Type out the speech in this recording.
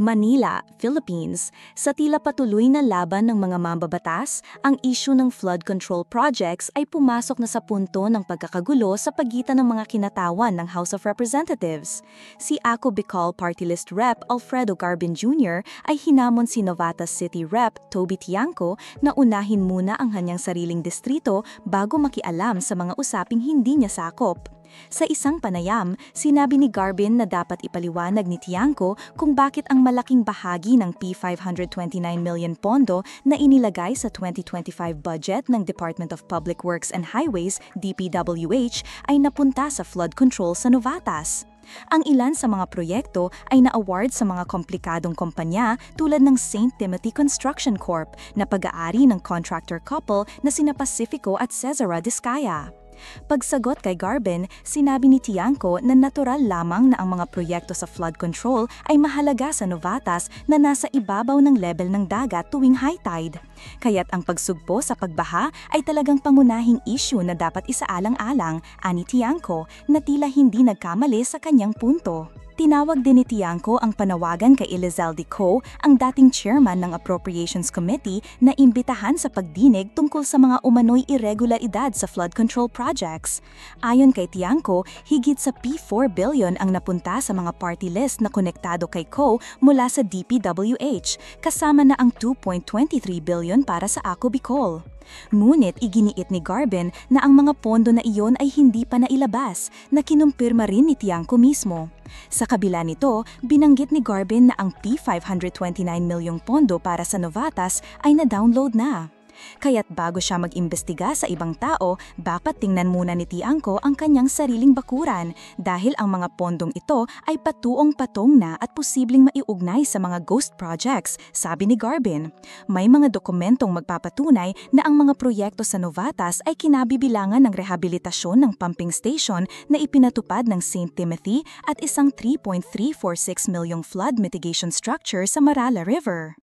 Manila, Philippines. Sa tila patuloy na laban ng mga mambabatas, ang issue ng flood control projects ay pumasok na sa punto ng pagkakagulo sa pagitan ng mga kinatawan ng House of Representatives. Si Ako Bicol Party List Rep. Alfredo Garbin Jr. ay hinamon si Novatas City Rep. Toby Tiangco na unahin muna ang kanyang sariling distrito bago makialam sa mga usaping hindi niya sakop. Sa isang panayam, sinabi ni Garbin na dapat ipaliwanag ni Tiangco kung bakit ang malaking bahagi ng P529 million pondo na inilagay sa 2025 budget ng Department of Public Works and Highways, DPWH, ay napunta sa flood control sa Novatas. Ang ilan sa mga proyekto ay na-award sa mga komplikadong kumpanya tulad ng St. Timothy Construction Corp. Na pag-aari ng contractor couple na sina Pacifico at Cesara Discaya. Pagsagot kay Garbin, sinabi ni Tiangco na natural lamang na ang mga proyekto sa flood control ay mahalaga sa Novatas na nasa ibabaw ng level ng dagat tuwing high tide. Kaya't ang pagsugpo sa pagbaha ay talagang pangunahing issue na dapat isaalang-alang, ani Tiangco, na tila hindi nagkamali sa kanyang punto. Tinawag din ni Tiangco ang panawagan kay Elizalde Co, ang dating chairman ng Appropriations Committee, na imbitahan sa pagdinig tungkol sa mga umano'y irregularidad sa flood control projects. Ayon kay Tiangco, higit sa P4 billion ang napunta sa mga party list na konektado kay Co mula sa DPWH, kasama na ang 2.23 billion para sa Ako Bicol. Ngunit iginiit ni Garbin na ang mga pondo na iyon ay hindi pa nailabas, na kinumpirma rin ni Tiangco mismo. Sa kabila nito, binanggit ni Garbin na ang P529 milyong pondo para sa Novatas ay na-download na. Kaya't bago siya mag-imbestiga sa ibang tao, dapat tingnan muna ni Tiangco ang kanyang sariling bakuran dahil ang mga pondong ito ay patuong-patong na at posibleng maiugnay sa mga ghost projects, sabi ni Garbin. May mga dokumentong magpapatunay na ang mga proyekto sa Novatas ay kinabibilangan ng rehabilitasyon ng pumping station na ipinatupad ng St. Timothy at isang 3.346 milyong flood mitigation structure sa Marala River.